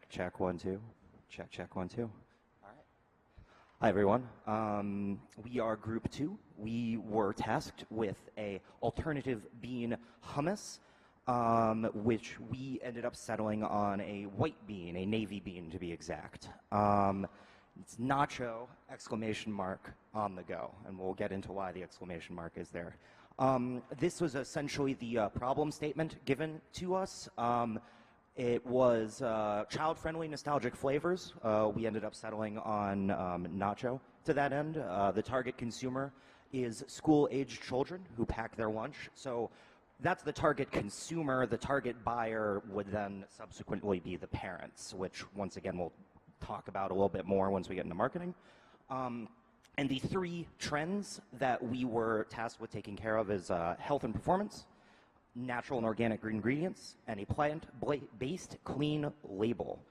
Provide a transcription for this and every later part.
Check, 1, 2. Check, 1, 2. All right. Hi, everyone. We are Group 2. We were tasked with a alternative bean hummus, which we ended up settling on a white bean, a navy bean to be exact. It's nacho, exclamation mark, on the go, and we'll get into why the exclamation mark is there. This was essentially the problem statement given to us. It was child-friendly, nostalgic flavors. We ended up settling on nacho to that end. The target consumer is school-aged children who pack their lunch. So that's the target consumer. The target buyer would then subsequently be the parents, which, once again, we'll talk about a little bit more once we get into marketing. And the three trends that we were tasked with taking care of is health and performance, natural and organic ingredients, and a plant-based clean label.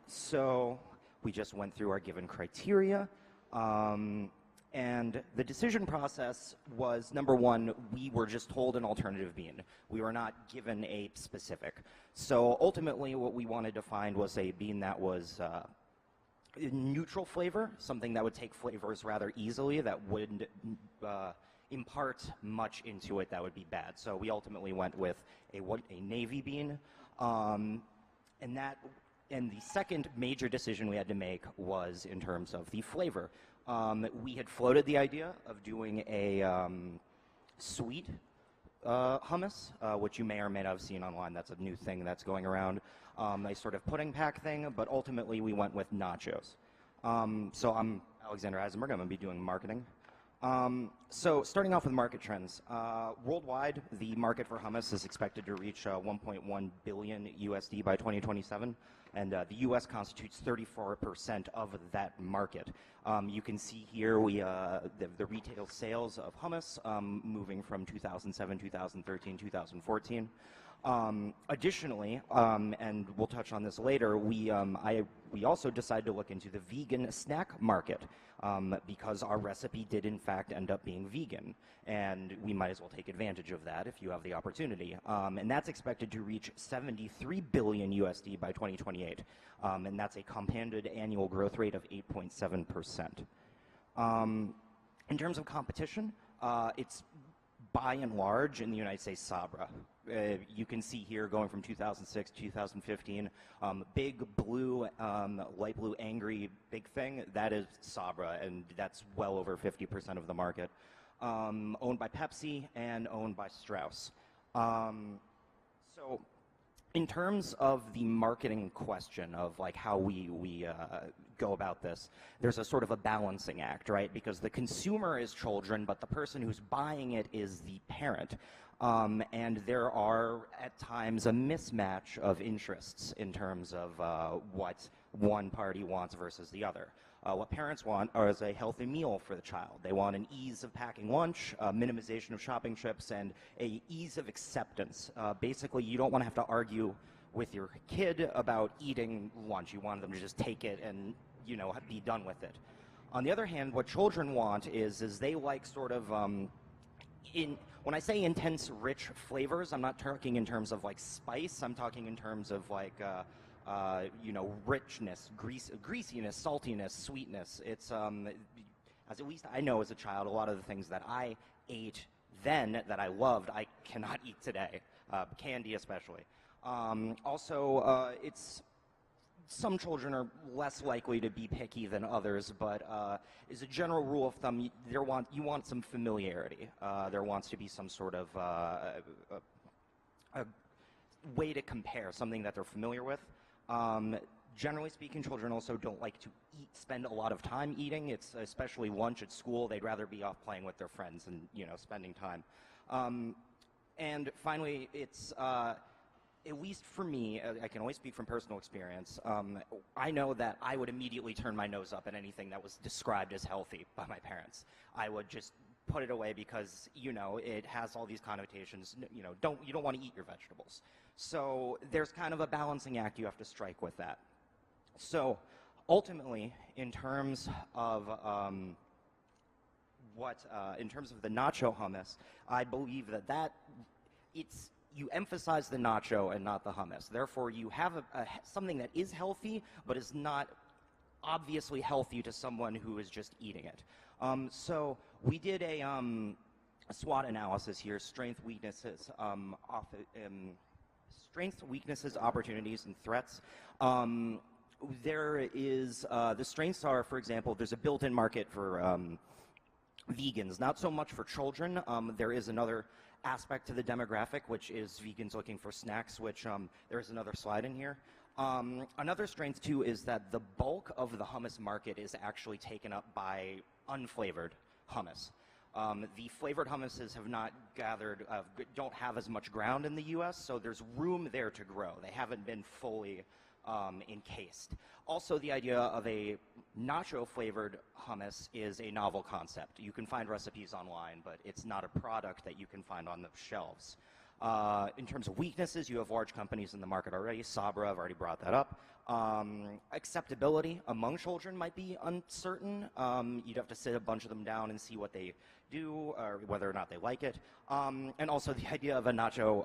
So we just went through our given criteria. And the decision process was, number one, we were just told an alternative bean. We were not given a specific. So ultimately what we wanted to find was a bean that was neutral flavor, something that would take flavors rather easily, that wouldn't impart much into it that would be bad. So we ultimately went with a navy bean. And the second major decision we had to make was in terms of the flavor. We had floated the idea of doing a sweet hummus, which you may or may not have seen online. That's a new thing that's going around, a sort of pudding pack thing, but ultimately we went with nachos. So I'm Alexander Eisenberg. I'm going to be doing marketing. So starting off with market trends, worldwide, the market for hummus is expected to reach 1.1 billion USD by 2027, and the US constitutes 34% of that market. You can see here the retail sales of hummus moving from 2007, 2013, 2014. Additionally, and we'll touch on this later, we also decided to look into the vegan snack market because our recipe did in fact end up being vegan, and we might as well take advantage of that if you have the opportunity. And that's expected to reach 73 billion USD by 2028, and that's a compounded annual growth rate of 8.7%. In terms of competition, it's by and large in the United States Sabra. You can see here going from 2006 to 2015, big blue, light blue, angry, big thing, that is Sabra, and that's well over 50% of the market. Owned by Pepsi and owned by Strauss. So in terms of the marketing question of like how we go about this, there's a sort of a balancing act, right? Because the consumer is children, but the person who's buying it is the parent. And there are, at times, a mismatch of interests in terms of what one party wants versus the other. What parents want is a healthy meal for the child. They want an ease of packing lunch, minimization of shopping trips, and a ease of acceptance. Basically, you don't want to have to argue with your kid about eating lunch. You want them to just take it and, you know, be done with it. On the other hand, what children want is they like sort of when I say intense, rich flavors, I'm not talking in terms of like spice. I'm talking in terms of like, you know, richness, greasiness, saltiness, sweetness. It's, as at least I know as a child, a lot of the things that I ate then that I loved, I cannot eat today, candy especially. Also, some children are less likely to be picky than others, but as a general rule of thumb, you want some familiarity. There wants to be some sort of a way to compare, something that they're familiar with. Generally speaking, children also don't like to spend a lot of time eating. It's especially lunch at school. They'd rather be off playing with their friends and, you know, spending time. And finally, it's at least for me, I can only speak from personal experience, I know that I would immediately turn my nose up at anything that was described as healthy by my parents. I would just put it away because, you know, it has all these connotations. You know, you don't want to eat your vegetables. So there's kind of a balancing act you have to strike with that. So ultimately, in terms of in terms of the nacho hummus, I believe that it's you emphasize the nacho and not the hummus. Therefore, you have something that is healthy, but is not obviously healthy to someone who is just eating it. So we did a SWOT analysis here: strengths, weaknesses, opportunities, and threats. There is the strengths are, for example, there's a built-in market for vegans, not so much for children. There is another aspect to the demographic, which is vegans looking for snacks, which there is another slide in here. Another strength, too, is that the bulk of the hummus market is actually taken up by unflavored hummus. The flavored hummuses have not gathered, don't have as much ground in the U.S., so there's room there to grow. They haven't been fully encased. Also, the idea of a nacho-flavored hummus is a novel concept. You can find recipes online, but it's not a product that you can find on the shelves. In terms of weaknesses, you have large companies in the market already. Sabra, I've already brought that up. Acceptability among children might be uncertain. You'd have to sit a bunch of them down and see what they do, or whether or not they like it. And also the idea of a nacho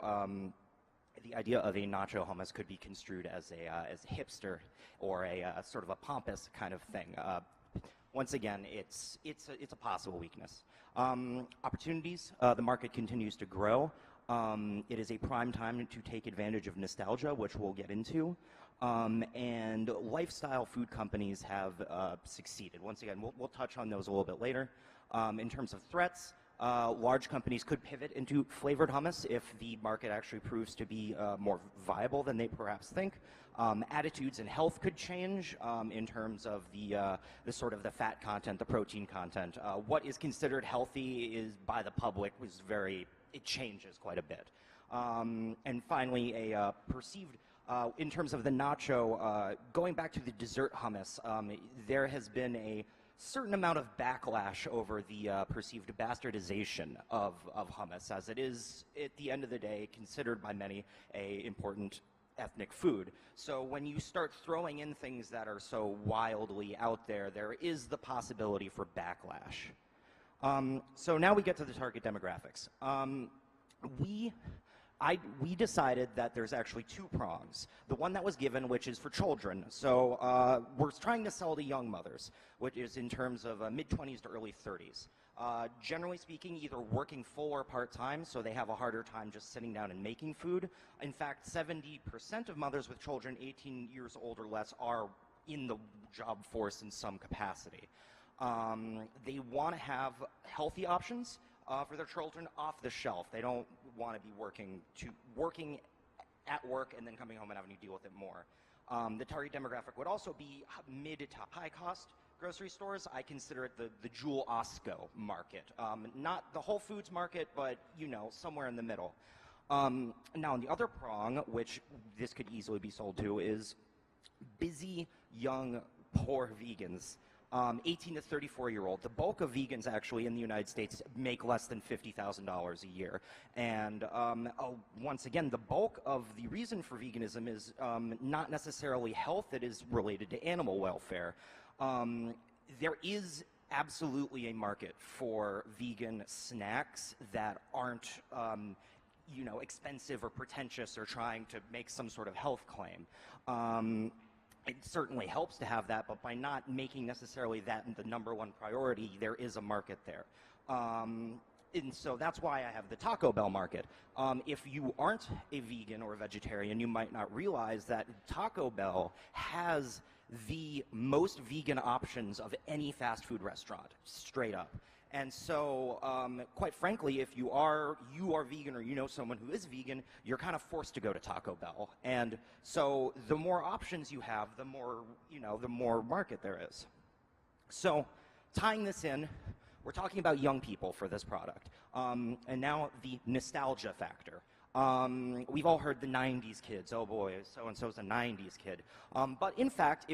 hummus could be construed as a hipster or a sort of a pompous kind of thing. Once again, it's a possible weakness. Opportunities, the market continues to grow. It is a prime time to take advantage of nostalgia, which we'll get into. And lifestyle food companies have succeeded. Once again, we'll touch on those a little bit later. In terms of threats, large companies could pivot into flavored hummus if the market actually proves to be more viable than they perhaps think. Attitudes and health could change in terms of the sort of the fat content, the protein content. What is considered healthy is by the public it changes quite a bit. And finally, a perceived, in terms of the nacho, going back to the dessert hummus, there has been a certain amount of backlash over the perceived bastardization of hummus, as it is, at the end of the day, considered by many a important ethnic food. So when you start throwing in things that are so wildly out there, there is the possibility for backlash. So now we get to the target demographics. We decided that there's actually two prongs. The one that was given, which is for children. So we're trying to sell to young mothers, which is in terms of mid-20s to early 30s. Generally speaking, either working full or part-time, so they have a harder time just sitting down and making food. In fact, 70% of mothers with children 18 years old or less are in the job force in some capacity. They want to have healthy options for their children off the shelf. They don't want to be working at work and then coming home and having to deal with it more. The target demographic would also be mid to high cost grocery stores. I consider it the Jewel Osco market. Not the Whole Foods market, but somewhere in the middle. Now, on the other prong, which this could easily be sold to, is busy, young, poor vegans. 18 to 34-year-old. The bulk of vegans actually in the United States make less than $50,000 a year. And once again, the bulk of the reason for veganism is not necessarily health. It is related to animal welfare. There is absolutely a market for vegan snacks that aren't expensive or pretentious or trying to make some sort of health claim. It certainly helps to have that, but by not making necessarily that the number one priority, there is a market there. And so that's why I have the Taco Bell market. If you aren't a vegan or a vegetarian, you might not realize that Taco Bell has the most vegan options of any fast food restaurant, straight up. And so, quite frankly, if you are vegan or you know someone who is vegan, you're kind of forced to go to Taco Bell. And so the more options you have, the more market there is. So tying this in, we're talking about young people for this product. And now the nostalgia factor. We've all heard the 90s kids. Oh boy, so-and-so's a 90s kid. But in fact,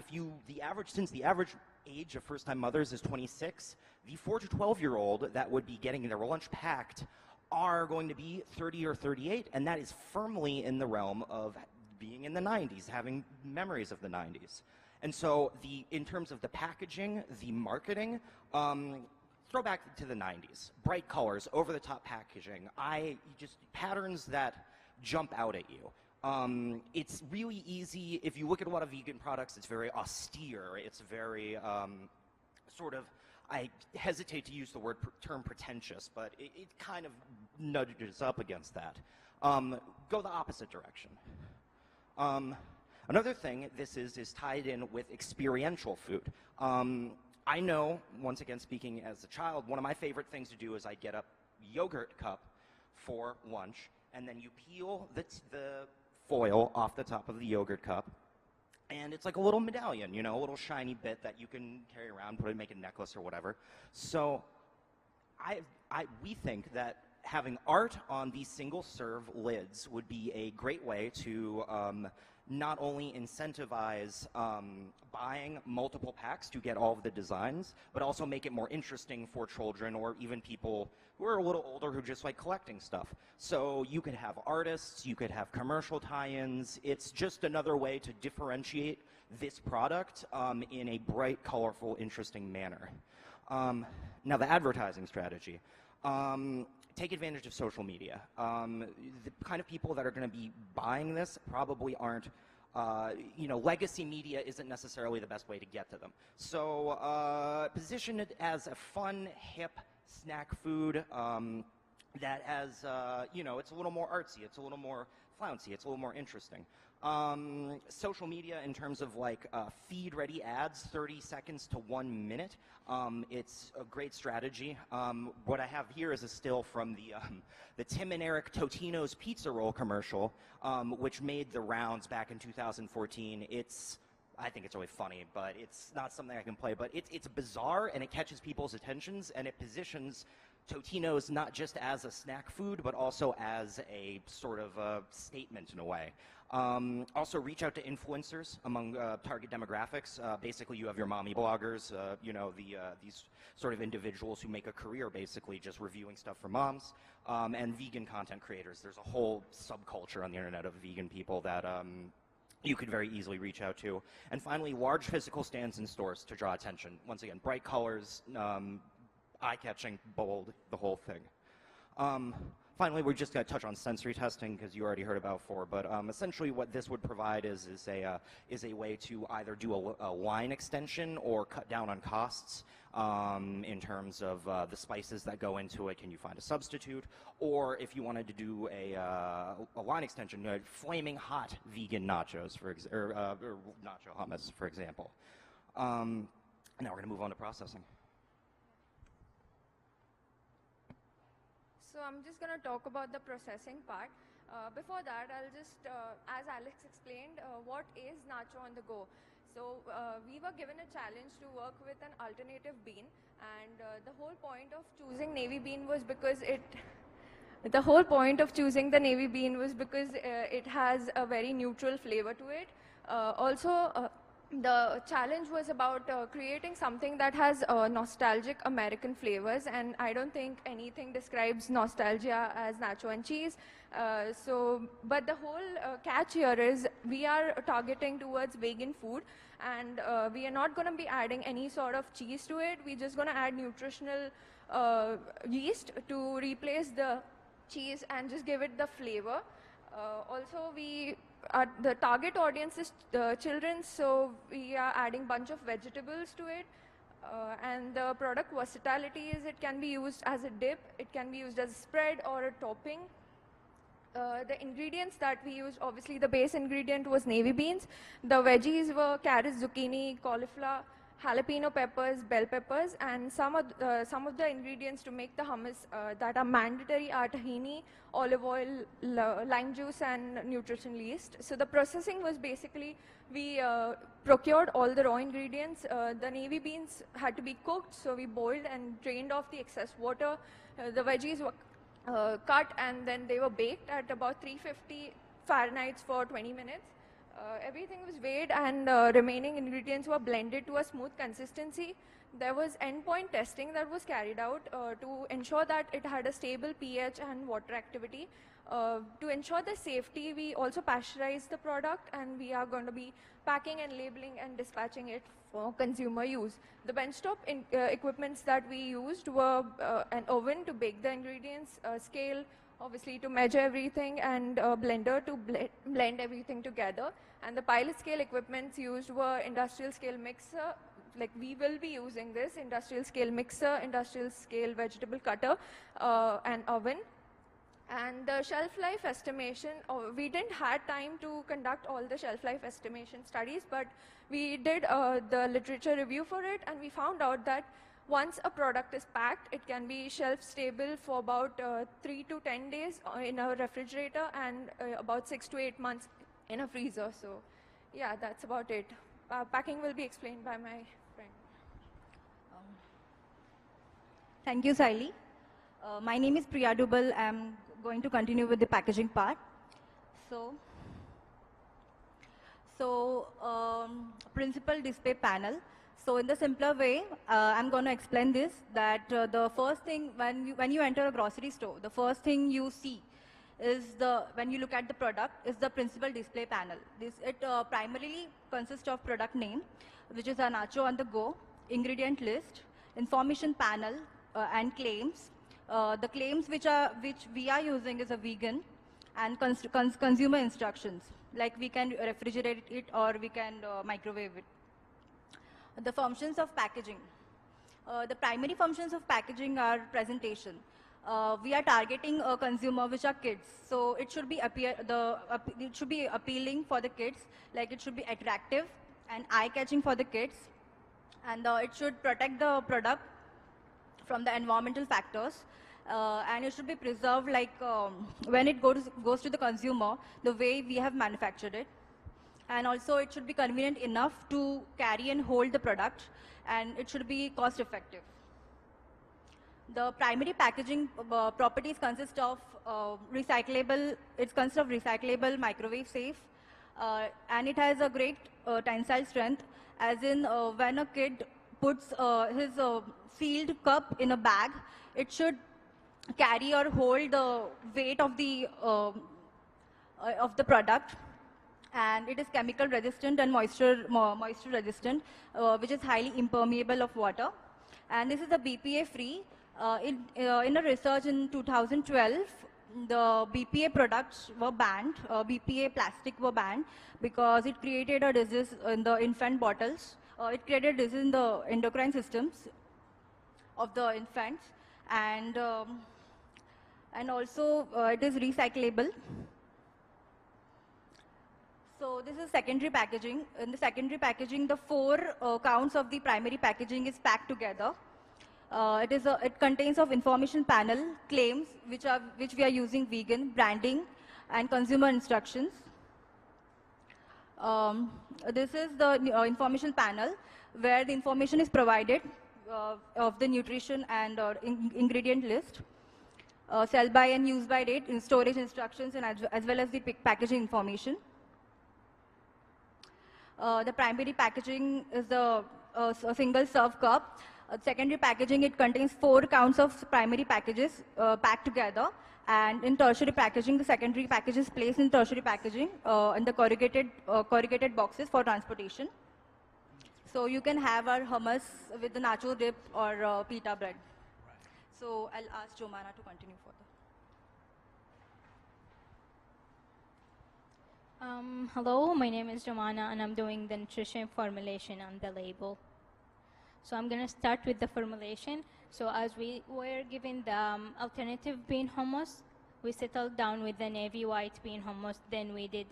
since the average age of first-time mothers is 26, the 4 to 12-year-old that would be getting their lunch packed are going to be 30 or 38, and that is firmly in the realm of being in the 90s, having memories of the 90s. And so in terms of the packaging, the marketing, throw back to the 90s. Bright colors, over-the-top packaging. Patterns that jump out at you. It's really easy. If you look at a lot of vegan products, it's very austere. It's very sort of, I hesitate to use the term pretentious, but it kind of nudges up against that. Go the opposite direction. Another thing this is tied in with experiential food. I know, once again speaking as a child, one of my favorite things to do is I get a yogurt cup for lunch, and then you peel the foil off the top of the yogurt cup, and it's like a little medallion, you know, a little shiny bit that you can carry around, make a necklace or whatever. So we think that having art on these single-serve lids would be a great way to not only incentivize buying multiple packs to get all of the designs, but also make it more interesting for children or even people who are a little older who just like collecting stuff. So you could have artists, you could have commercial tie-ins. It's just another way to differentiate this product in a bright, colorful, interesting manner. Now the advertising strategy. Take advantage of social media. The kind of people that are going to be buying this probably aren't, you know, legacy media isn't necessarily the best way to get to them. So position it as a fun, hip snack food that has, you know, it's a little more artsy, it's a little more flouncy, it's a little more interesting. Social media in terms of like feed-ready ads, 30 seconds to 1 minute. It's a great strategy. What I have here is a still from the Tim and Eric Totino's pizza roll commercial, which made the rounds back in 2014. I think it's really funny, but it's not something I can play. But it's bizarre, and it catches people's attentions, and it positions Totino's not just as a snack food, but also as a sort of a statement in a way. Also reach out to influencers among target demographics. Basically, you have your mommy bloggers, you know, these sort of individuals who make a career basically just reviewing stuff for moms, and vegan content creators. There's a whole subculture on the internet of vegan people that you could very easily reach out to. And finally, large physical stands in stores to draw attention. Once again, bright colors, eye-catching, bold, the whole thing. Finally, we're just going to touch on sensory testing because you already heard about before, but essentially what this would provide is a way to either do a line extension or cut down on costs in terms of the spices that go into it. Can you find a substitute? Or if you wanted to do a line extension, flaming hot vegan nachos, or nacho hummus, for example. Now we're going to move on to processing. So I'm just going to talk about the processing part. Before that, I'll just, as Alex explained, what is nacho on the go. So we were given a challenge to work with an alternative bean, and the whole point of choosing navy bean was because it has a very neutral flavor to it. Also, the challenge was about creating something that has nostalgic American flavors, and I don't think anything describes nostalgia as nacho and cheese. But the whole catch here is we are targeting towards vegan food, and we are not going to be adding any sort of cheese to it. We're just going to add nutritional yeast to replace the cheese and just give it the flavor. Also, the target audience is children, so we are adding bunch of vegetables to it. And the product versatility is it can be used as a dip, it can be used as a spread or a topping. The ingredients that we used, obviously the base ingredient was navy beans. The veggies were carrots, zucchini, cauliflower, jalapeno peppers, bell peppers, and some of the ingredients to make the hummus that are mandatory are tahini, olive oil, lime juice, and nutritional yeast. So the processing was basically we procured all the raw ingredients. The navy beans had to be cooked, so we boiled and drained off the excess water. The veggies were cut, and then they were baked at about 350 Fahrenheit for 20 minutes. Everything was weighed, and remaining ingredients were blended to a smooth consistency. There was endpoint testing that was carried out to ensure that it had a stable pH and water activity. To ensure the safety, we also pasteurized the product, and we are going to be packing and labeling and dispatching it for consumer use. The Benchtop equipments that we used were an oven to bake the ingredients, a scale, obviously to measure everything, and a blender to blend everything together. And the pilot scale equipments used were industrial scale mixer, like we will be using this, industrial scale mixer, industrial scale vegetable cutter, and oven. And the shelf life estimation, we didn't have time to conduct all the shelf life estimation studies, but we did the literature review for it, and we found out that once a product is packed, it can be shelf stable for about 3 to 10 days in a refrigerator, and about 6 to 8 months in a freezer. So yeah, that's about it. Packing will be explained by my friend. Thank you, Saili. My name is Priya Dubal. I'm going to continue with the packaging part. Principal display panel. So in the simpler way, I'm going to explain this, that the first thing, when you enter a grocery store, the first thing you see is when you look at the product, is the principal display panel. It primarily consists of product name, which is a nacho on the go, ingredient list, information panel, and claims. The claims which we are using is a vegan, and consumer instructions, like we can refrigerate it or we can microwave it. The functions of packaging. The primary functions of packaging are presentation. We are targeting a consumer which are kids, so it should be it should be appealing for the kids, like it should be attractive and eye-catching for the kids, and it should protect the product from the environmental factors, and it should be preserved, like when it goes to the consumer, the way we have manufactured it. And also it should be convenient enough to carry and hold the product, and it should be cost effective. The primary packaging properties consist of recyclable, microwave safe, and it has a great tensile strength, as in when a kid puts his sealed cup in a bag, it should carry or hold the weight of the product. And it is chemical resistant and moisture resistant, which is highly impermeable of water. And this is a BPA free. In a research in 2012, the BPA products were banned, BPA plastic were banned, because it created a disease in the infant bottles. It created disease in the endocrine systems of the infants, and also it is recyclable. So this is secondary packaging. In the secondary packaging, the 4 counts of the primary packaging is packed together. It contains of information panel, claims which we are using vegan, branding, and consumer instructions. This is the information panel, where the information is provided of the nutrition and ingredient list, sell by and use by date, in storage instructions, and as well as the packaging information. The primary packaging is a single serve cup. Secondary packaging, it contains 4 counts of primary packages packed together. And in tertiary packaging, the secondary package is placed in tertiary packaging in the corrugated boxes for transportation. So you can have our hummus with the nacho dip or pita bread. So I'll ask Jomana to continue further. Hello, my name is Jomana, and I'm doing the nutrition formulation on the label. So I'm going to start with the formulation. So as we were given the alternative bean hummus, we settled down with the navy white bean hummus. Then we did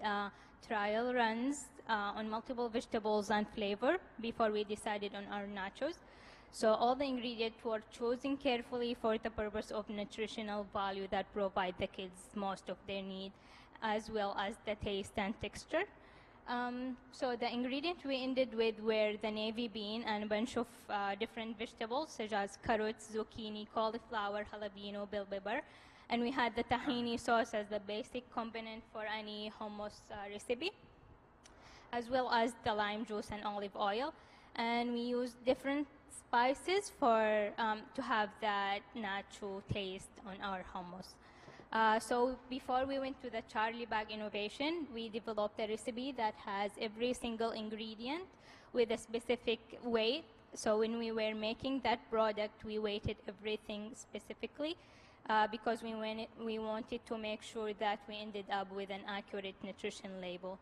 trial runs on multiple vegetables and flavor before we decided on our nachos. So all the ingredients were chosen carefully for the purpose of nutritional value that provide the kids most of their need, as well as the taste and texture. So the ingredients we ended with were the navy bean and a bunch of different vegetables, such as carrots, zucchini, cauliflower, jalapeno, bell pepper. And we had the tahini sauce as the basic component for any hummus recipe, as well as the lime juice and olive oil. And we used different spices for to have that natural taste on our hummus. So before we went to the Charlie Baggs Innovation, we developed a recipe that has every single ingredient with a specific weight. So when we were making that product, we weighted everything specifically. because we wanted to make sure that we ended up with an accurate nutrition label.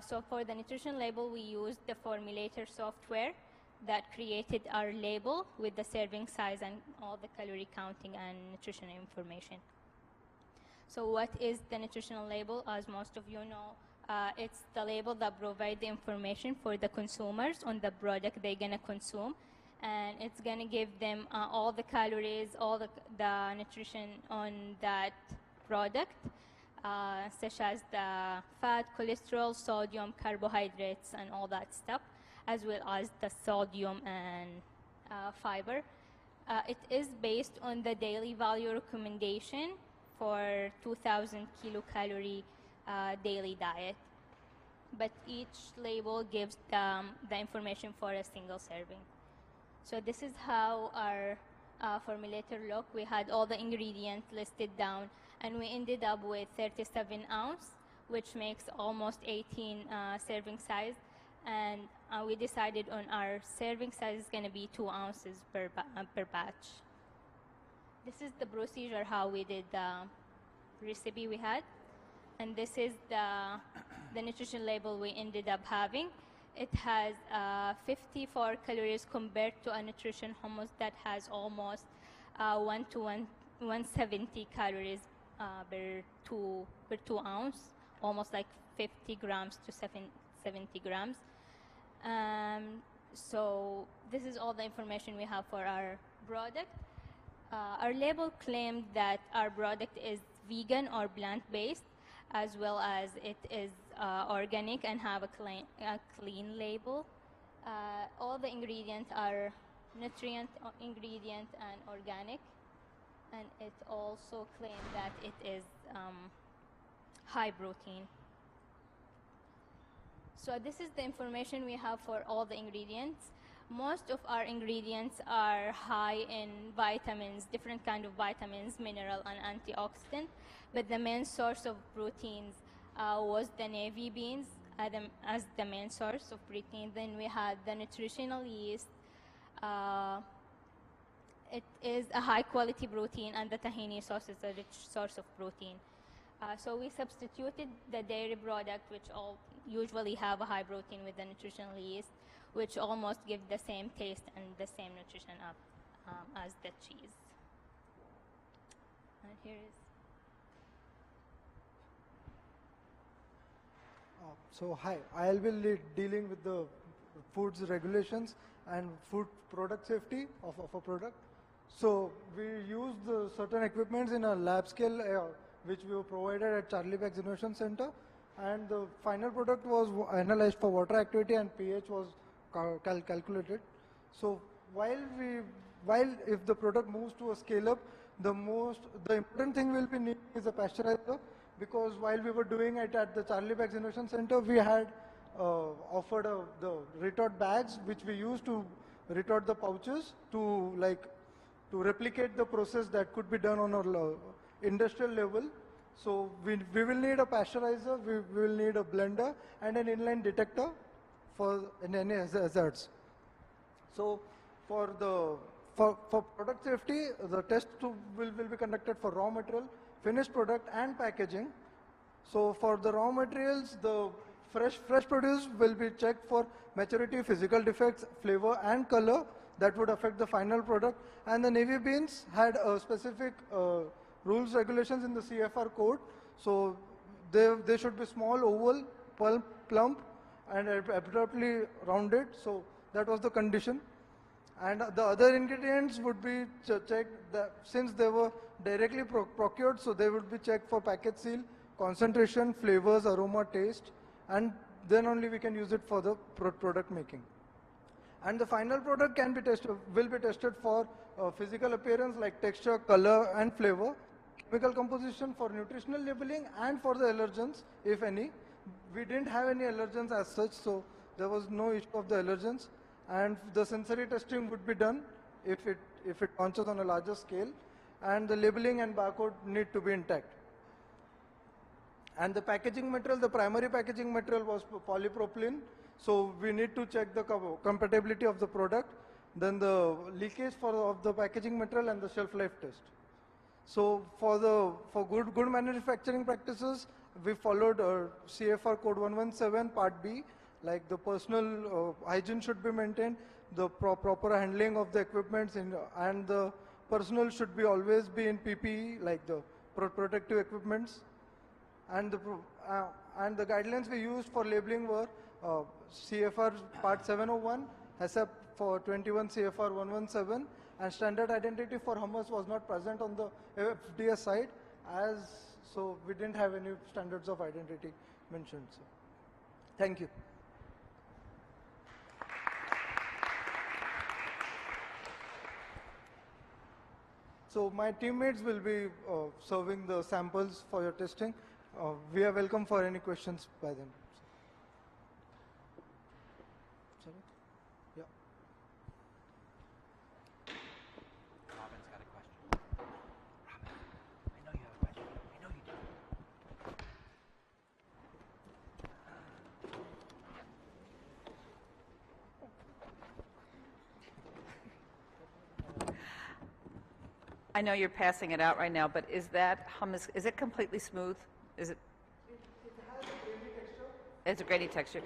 So for the nutrition label, we used the formulator software that created our label with the serving size and all the calorie counting and nutrition information. So what is the nutritional label? As most of you know, it's the label that provides the information for the consumers on the product they're going to consume. And it's going to give them all the calories, all the nutrition on that product, such as the fat, cholesterol, sodium, carbohydrates, and all that stuff, as well as the sodium and fiber. It is based on the daily value recommendation for 2,000 kilocalorie daily diet. But each label gives the information for a single serving. So this is how our formulator looked. We had all the ingredients listed down, and we ended up with 37 ounce, which makes almost 18 serving size. And we decided on our serving size is going to be 2 ounces per batch. This is the procedure how we did the recipe we had. And this is the nutrition label we ended up having. It has 54 calories compared to a nutrition hummus that has almost 170 calories per 2 ounce, almost like 50 grams to 70 grams. So this is all the information we have for our product. Our label claimed that our product is vegan or plant-based, as well as it is organic and have a clean label. All the ingredients are nutrient ingredient and organic, and it also claimed that it is high protein. So this is the information we have for all the ingredients. Most of our ingredients are high in vitamins, different kind of vitamins, mineral, and antioxidant. But the main source of proteins was the navy beans as the main source of protein. Then we had the nutritional yeast. It is a high quality protein, and the tahini sauce is a rich source of protein. So we substituted the dairy product, which all usually have a high protein, with the nutritional yeast, which almost give the same taste and the same nutrition as the cheese. And here is. So hi, I'll be dealing with the foods regulations and food product safety of a product. So we used certain equipments in a lab scale which we were provided at Charlie Baggs Innovation Center, and the final product was analyzed for water activity and pH was calculated. So while if the product moves to a scale up, the important thing will be needing is a pasteurizer, because while we were doing it at the Charlie Baggs Innovation Center, we had offered the retort bags, which we used to retort the pouches to replicate the process that could be done on a industrial level. So we will need a pasteurizer, we will need a blender and an inline detector for any hazards. So for product safety, the test will be conducted for raw material, finished product and packaging. So for the raw materials, the fresh produce will be checked for maturity, physical defects, flavor and color that would affect the final product. And the navy beans had a specific rules, regulations in the CFR code. So they should be small, oval, plump and abruptly rounded. So that was the condition. And the other ingredients would be checked since they were directly procured, so they would be checked for package seal, concentration, flavors, aroma, taste, and then only we can use it for the product making. And the final product will be tested for physical appearance like texture, color and flavor, chemical composition, for nutritional labeling and for the allergens, if any. We didn't have any allergens as such, so there was no issue of the allergens. And the sensory testing would be done if it launches on a larger scale, and the labeling and barcode need to be intact. And the packaging material, the primary packaging material was polypropylene, so we need to check the compatibility of the product, then the leakage of the packaging material and the shelf life test. So for good manufacturing practices, we followed CFR Code 117 Part B, like the personal hygiene should be maintained, the proper handling of the equipments, and the personnel should be always be in PPE, like the protective equipments. And the guidelines we used for labeling were CFR Part 701, HACCP for 21 CFR 117, and standard identity for hummus was not present on the FDS side, so we didn't have any standards of identity mentioned. So, thank you. So my teammates will be serving the samples for your testing. We are welcome for any questions by them. Sorry? Yeah. Robin's got a question. Robin, I know you have a question. I know you do. I know you're passing it out right now, but is that hummus, is it completely smooth? Is it? It has a grainy texture. It's a grainy texture.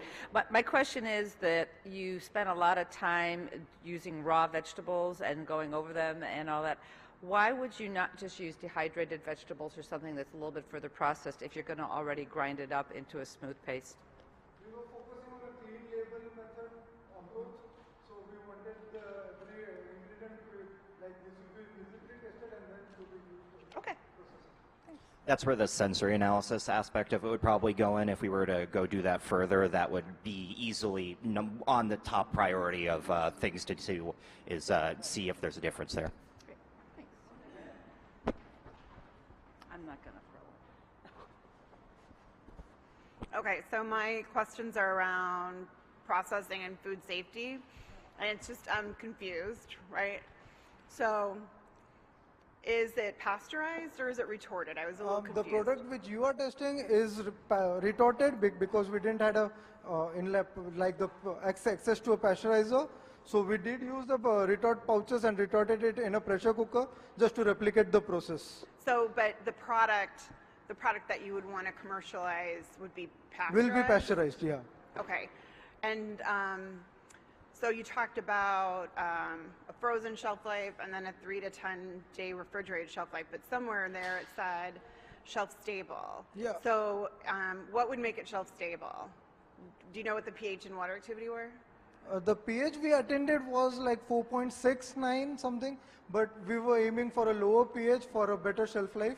My question is that you spent a lot of time using raw vegetables and going over them and all that. Why would you not just use dehydrated vegetables or something that's a little bit further processed if you're going to already grind it up into a smooth paste? We were focusing on a clean label method approach, so we wanted every ingredient to be like this will be visibly tested and then to be used. Okay. That's where the sensory analysis aspect of it would probably go in. If we were to go do that further, that would be easily on the top priority of things to do, is see if there's a difference there. Great. Thanks. I'm not going to throw it. Okay, so my questions are around processing and food safety, and it's just I'm confused, right? So, is it pasteurized or is it retorted? I was a little confused. The product which you are testing is retorted because we didn't have a access to a pasteurizer. So we did use the retort pouches and retorted it in a pressure cooker just to replicate the process. So, but the product that you would want to commercialize would be pasteurized? Will be pasteurized, yeah. Okay. And so you talked about a frozen shelf life and then a 3 to 10 day refrigerated shelf life, but somewhere in there it said shelf stable. Yeah. So what would make it shelf stable? Do you know what the pH and water activity were? The pH we attended was like 4.69 something, but we were aiming for a lower pH for a better shelf life.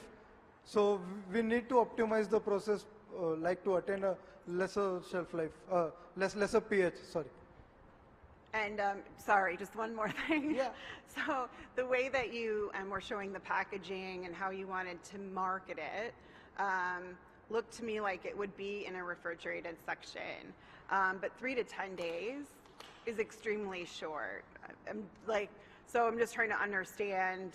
So we need to optimize the process like to attain a lesser shelf life, lesser pH, sorry. And sorry, just one more thing. Yeah. So the way that you were showing the packaging and how you wanted to market it looked to me like it would be in a refrigerated section. But 3 to 10 days is extremely short. So I'm just trying to understand,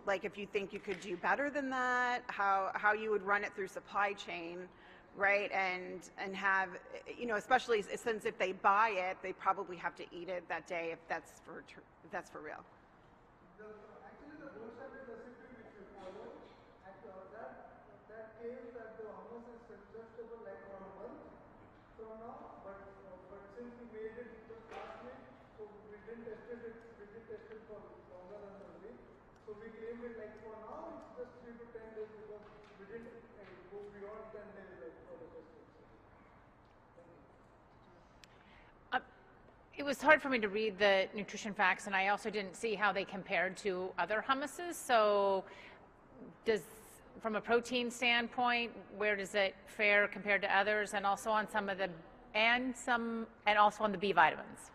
like if you think you could do better than that, how you would run it through supply chain, right? And have, you know, especially since if they buy it, they probably have to eat it that day if that's for real. Actually, the gold standard recipe which we follow, that came that the hummus is suggestible like around a month from now, but since we made it just last week, so we didn't test it for longer than a week. So we claimed it like for now it's just 3 to 10 days because we didn't go beyond 10 days like for the testing. It was hard for me to read the nutrition facts, and I also didn't see how they compared to other hummuses. So from a protein standpoint, where does it fare compared to others, and also on some of the, and also on the B vitamins?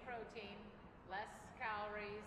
Protein, less calories.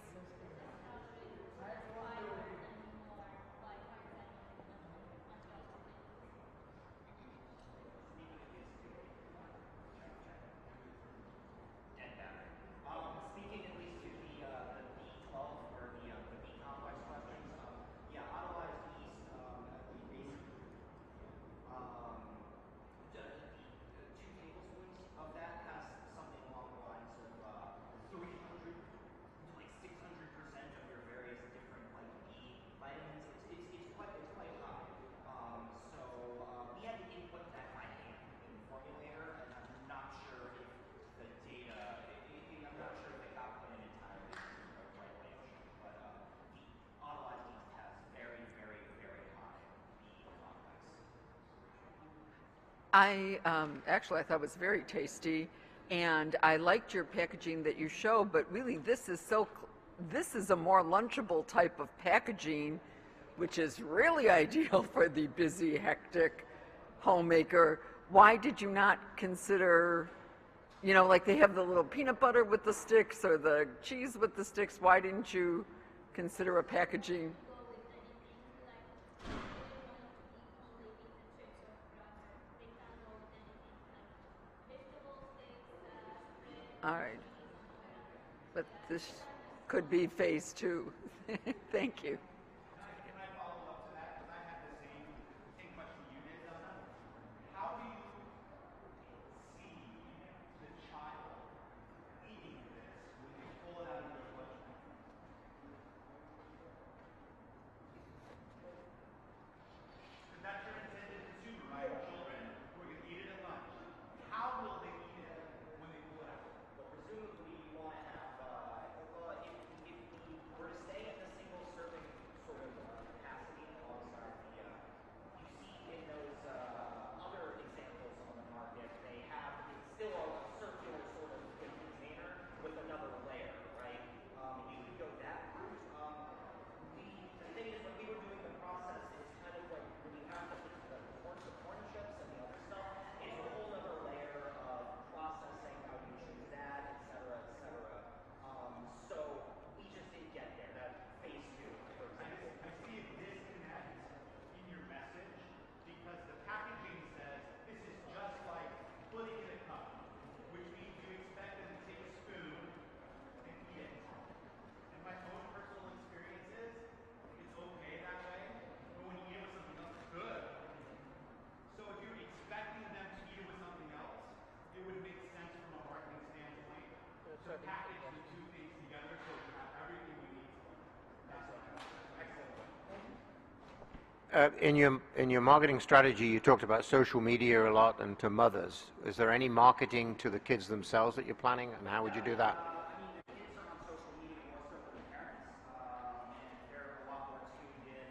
Actually, I thought it was very tasty, and I liked your packaging that you showed, but really this is a more lunchable type of packaging, which is really ideal for the busy, hectic homemaker. Why did you not consider, you know, like they have the little peanut butter with the sticks or the cheese with the sticks, why didn't you consider a packaging? All right, but this could be phase 2. Thank you. Can I follow up to that? Because I had the same question you did, Donna. How do you see the child eating this when you pull it out of their lunchbox? Because that's your intended consumer, right? Children who are going to eat it at lunch. How will they eat it when they pull it out? Well, presumably you want to have, well, if we were to stay in the single serving sort of capacity alongside the, you see in those other examples on the market, they have, it's still a circular sort of container with another layer, right? You could go that route. The thing is, when we were doing the process, it's kind of like when you have the corn chips and the other stuff, it's a whole other layer of processing, how you choose that, et cetera, et cetera. So we just didn't get there. That phase 2, for example. I see a disconnect in your message because the packaging says this is just like putting in a cup, which means you expect them to take a spoon and eat it. And my own personal experience is it's okay that way, but when you eat it with something else, it's good. So if you're expecting them to eat it with something else, it would make sense from a marketing standpoint to package the two things together so we have everything we need. That's excellent. In your marketing strategy, you talked about social media a lot and to mothers. Is there any marketing to the kids themselves that you're planning, and how would you do that? I mean, the kids are on social media more so than parents, and they're a lot more tuned in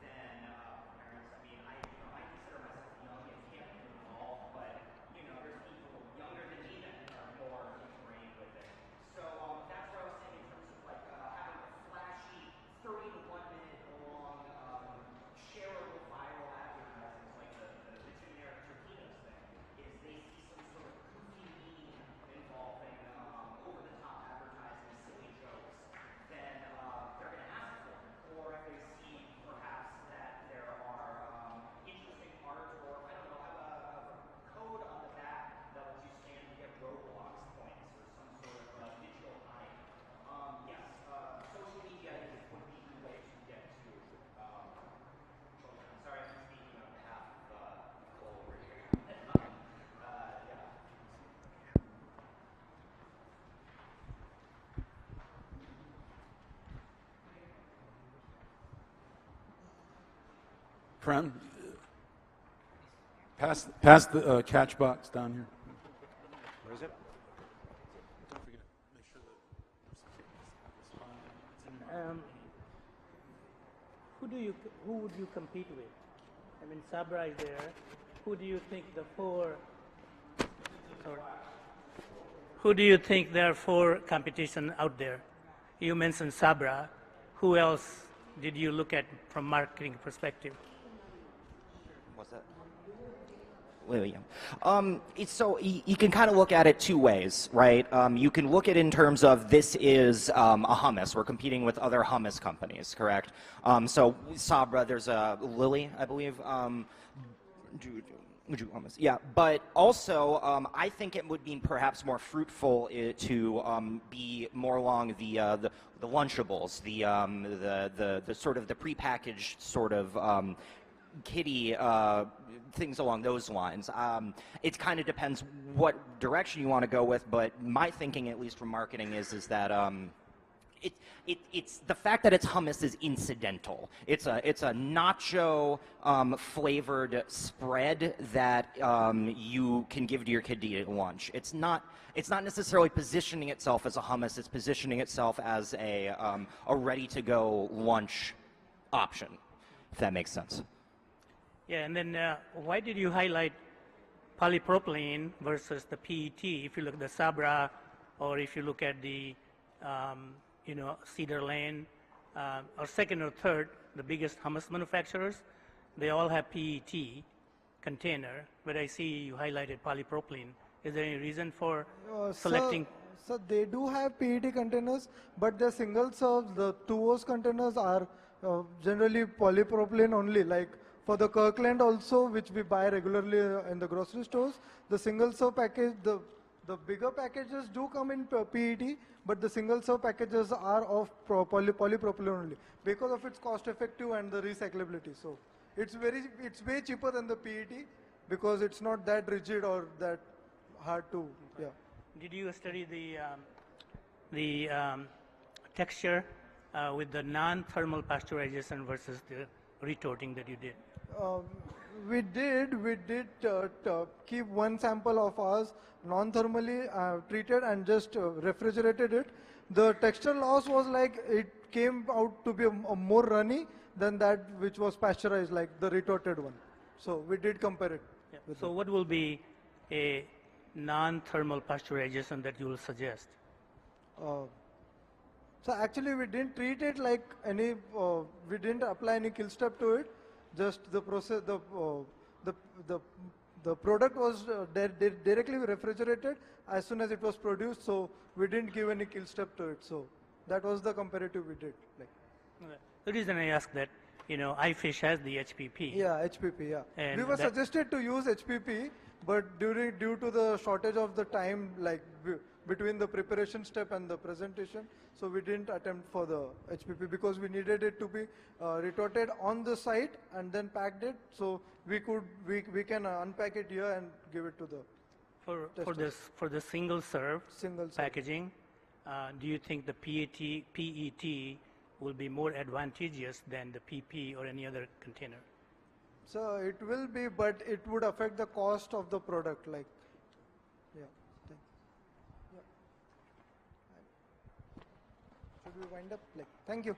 than parents. I mean, I consider myself young and can't be involved, but you know, there's people younger than me that are more ingrained with it. So that's what I was saying in terms of like having a flashy 30 to 1 minute long shareable viral advertisements like the generic Tortinos thing. Is they see some sort of goofy meme involving over-the-top advertising, silly jokes, then they're going to ask for it. Or if they see perhaps that there are interesting art, or I don't know, have a code on the back that lets you scan to get Roblox points or some sort of digital hide. Yes, social media would be the way to get to children. I'm sorry, I'm speaking on behalf of Cole over here. Yeah. Friend, pass the catch box down here. Where is it? Don't forget, make sure that who would you compete with? I mean, Sabra is there. Who do you think the four? Sorry. Who do you think there are four competition out there? You mentioned Sabra. Who else did you look at from marketing perspective? What's that? So you can kind of look at it two ways, right? You can look at it in terms of this is a hummus. We're competing with other hummus companies, correct? So Sabra, there's a Lily, I believe. Hummus. Yeah, but also I think it would be perhaps more fruitful to be more along the Lunchables, the sort of the prepackaged sort of kiddie things along those lines. It kind of depends what direction you want to go with, but my thinking, at least from marketing, is that it's the fact that it's hummus is incidental. It's a nacho flavored spread that you can give to your kid to eat at lunch. It's not necessarily positioning itself as a hummus. It's positioning itself as a ready to go lunch option, if that makes sense. Yeah, and then why did you highlight polypropylene versus the PET, if you look at the Sabra, or if you look at the, Cedar Lane, or second or third, the biggest hummus manufacturers, they all have PET container, but I see you highlighted polypropylene. Is there any reason for selecting? So they do have PET containers, but the single serve, the 2-oz containers are generally polypropylene only. Like for the Kirkland also, which we buy regularly in the grocery stores, the single serve package, the bigger packages do come in PET, but the single serve packages are of polypropylene only because of its cost effective and the recyclability. So it's way cheaper than the PET because it's not that rigid or that hard to, yeah. Did you study the texture with the non-thermal pasteurization versus the retorting that you did? We did keep one sample of ours non-thermally treated and just refrigerated it. The texture loss was like it came out to be more runny than that which was pasteurized, like the retorted one. So we did compare it. Yeah. So what will be a non-thermal pasteurization that you will suggest? So actually we didn't treat it like any, we didn't apply any kill step to it. Just the process, the product was directly refrigerated as soon as it was produced. So we didn't give any kill step to it. So that was the comparative we did. Like. Okay. The reason I asked that, iFish has the HPP. Yeah, HPP. Yeah. And we were suggested to use HPP, but due to the shortage of the time, like between the preparation step and the presentation, so we didn't attempt for the HPP because we needed it to be retorted on the site and then packed it. So we can unpack it here and give it to the for the single serve packaging. Do you think the PET will be more advantageous than the PP or any other container? So it will be, but it would affect the cost of the product. Like, yeah. Should we wind up? Like, thank you.